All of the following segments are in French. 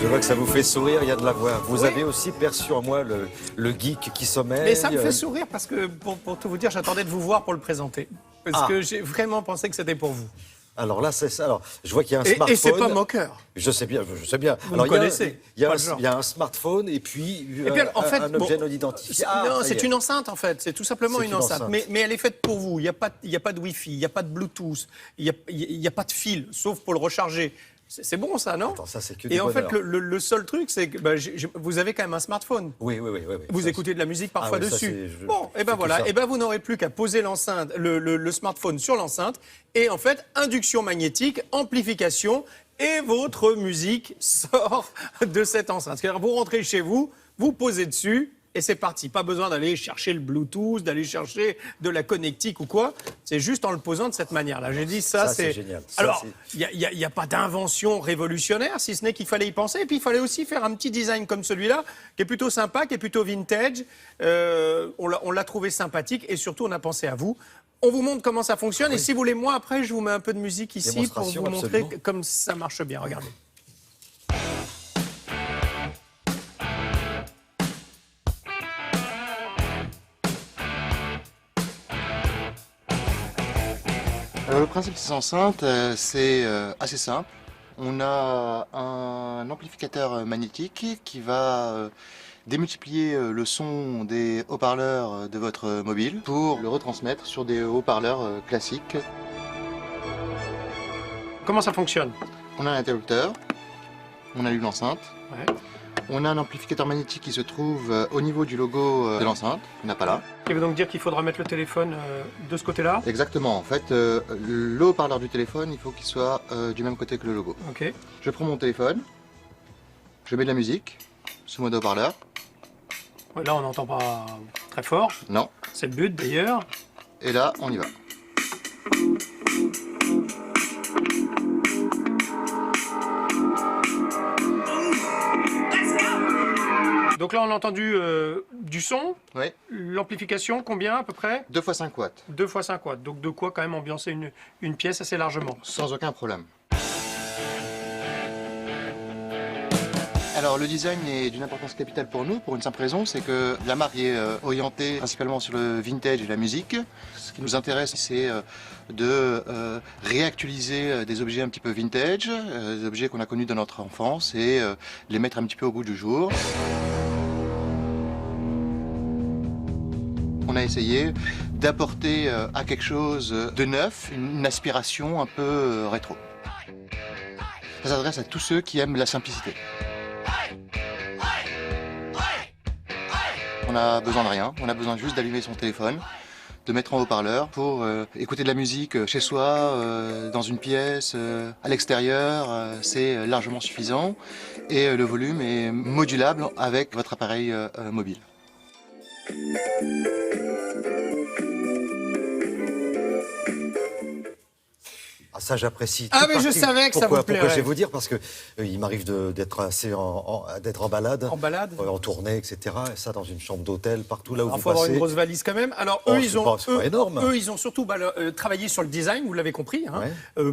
Je vois que ça vous fait sourire, il y a de la voix. Vous Oui. avez aussi perçu en moi le geek qui sommeille. Mais ça me fait sourire parce que, pour tout vous dire, j'attendais de vous voir pour le présenter. Parce que j'ai vraiment pensé que c'était pour vous. Alors là, c'est ça. Alors, je vois qu'il y a un Et smartphone. c'est pas moqueur. Je sais bien, je sais bien. Vous Alors, me connaissez, il y a pas le genre. il y a un smartphone et puis, En fait, un objet non identifié. Non, ça y c'est est. une enceinte en fait. C'est tout simplement C'est une une enceinte. enceinte. Mais elle est faite pour vous. Il n'y a pas de Wi-Fi, il n'y a pas de Bluetooth, il n'y a pas de fil, sauf pour le recharger. C'est bon ça, non? Attends, ça, c'est que du Et en fait, bonheur. le seul truc, c'est que vous avez quand même un smartphone. Oui. Vous Ça, écoutez de la musique parfois Ah oui, ça, dessus. c'est- je- Bon, et c'est ben tout voilà. ça. Et ben vous n'aurez plus qu'à poser l'enceinte, le smartphone sur l'enceinte. Et en fait, induction magnétique, amplification, et votre musique sort de cette enceinte. C'est-à-dire, vous rentrez chez vous, vous posez dessus. Et c'est parti. Pas besoin d'aller chercher le Bluetooth, d'aller chercher de la connectique ou quoi. C'est juste en le posant de cette manière-là. J'ai dit ça, c'est génial. Ça, Alors, c'est- il n'y a pas d'invention révolutionnaire, si ce n'est qu'il fallait y penser. Et puis, il fallait aussi faire un petit design comme celui-là, qui est plutôt sympa, qui est plutôt vintage. On l'a trouvé sympathique et surtout, on a pensé à vous. On vous montre comment ça fonctionne. Et si vous voulez, moi, après, je vous mets un peu de musique ici pour Démonstration, vous montrer absolument. comme ça marche bien. Regardez. Le principe de ces enceintes, c'est assez simple. On a un amplificateur magnétique qui va démultiplier le son des haut-parleurs de votre mobile pour le retransmettre sur des haut-parleurs classiques. Comment ça fonctionne? On a un interrupteur, on allume l'enceinte, Ouais. on a un amplificateur magnétique qui se trouve au niveau du logo de l'enceinte, on n'a pas là. Ce qui veut donc dire qu'il faudra mettre le téléphone de ce côté-là. Exactement, en fait, le haut-parleur du téléphone, il faut qu'il soit du même côté que le logo. Ok. Je prends mon téléphone, je mets de la musique sous mode haut-parleur. Ouais, là, on n'entend pas très fort. Non. C'est le but d'ailleurs. Et là, on y va. Donc là, on a entendu du son. Oui. L'amplification, combien à peu près? 2 x 5 watts, 2 x 5 watts. Donc de quoi quand même ambiancer une pièce assez largement. sans aucun problème. Alors le design est d'une importance capitale pour nous, pour une simple raison, c'est que la marque est orientée principalement sur le vintage et la musique. Ce qui nous intéresse, c'est de réactualiser des objets un petit peu vintage, des objets qu'on a connus dans notre enfance et les mettre un petit peu au goût du jour. On a essayé d'apporter à quelque chose de neuf, une aspiration un peu rétro. Ça s'adresse à tous ceux qui aiment la simplicité. On n'a besoin de rien, on a besoin juste d'allumer son téléphone, de mettre en haut-parleur pour écouter de la musique chez soi, dans une pièce, à l'extérieur, c'est largement suffisant et le volume est modulable avec votre appareil mobile. Ah, ça, j'apprécie. Ah, tout mais je parti. savais que ça Pourquoi vous plairait. Pourquoi je vais vous dire? Parce que il m'arrive d'être assez d'être en balade. En balade. En tournée, etc. Et ça, dans une chambre d'hôtel, partout là où Il vous faut avoir passez. une grosse valise quand même. Alors Oh, eux, c'est pas énorme. Eux, ils ont surtout travaillé sur le design, vous l'avez compris, hein,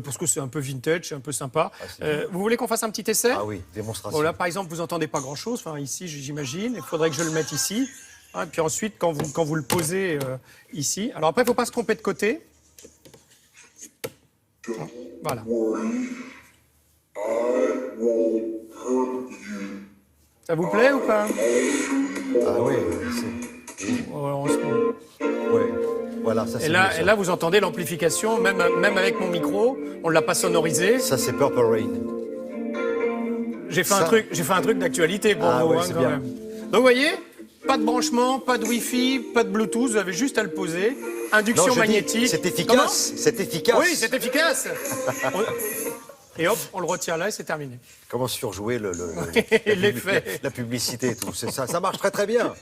parce que c'est un peu vintage, c'est un peu sympa. c'est bien. Vous voulez qu'on fasse un petit essai? Ah oui, démonstration. Bon, là, par exemple, vous entendez pas grand-chose. Enfin, ici, j'imagine. Il faudrait que je le mette ici. Hein, et puis ensuite, quand vous le posez ici. Alors après, il faut pas se tromper de côté. Voilà. Ça vous plaît ou pas? Ah oui, ouais. Voilà, ça c'est Et mieux, ça. là, vous entendez l'amplification, même avec mon micro, on l'a pas sonorisé. Ça, c'est Purple Rain. J'ai fait Ça- un truc d'actualité pour Ah vous, ouais, hein, c'est quand bien. même. Donc, vous voyez, pas de branchement, pas de Wi-Fi, pas de Bluetooth, vous avez juste à le poser. Induction Non, je dis, magnétique. c'est Comment? efficace. C'est efficace. Oui, c'est efficace. Et hop, on le retire là et c'est terminé. Comment surjouer L'effet. la publicité et tout. Ça marche très très bien.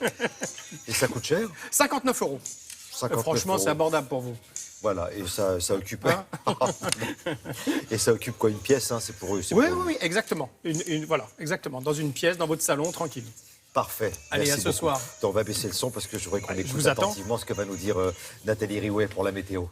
Et ça coûte cher? 59 €. 59 Franchement, c'est €. abordable pour vous. Voilà, et ça occupe. Hein Et ça occupe quoi? Une pièce, hein, c'est pour eux. c'est Oui, pour eux. oui, exactement. Voilà, exactement. Dans une pièce, dans votre salon, tranquille. Parfait. Allez, Merci à ce beaucoup. soir. On va baisser le son parce que je voudrais qu'on Allez, je écoute vous attends. attentivement ce que va nous dire Nathalie Riouet pour la météo.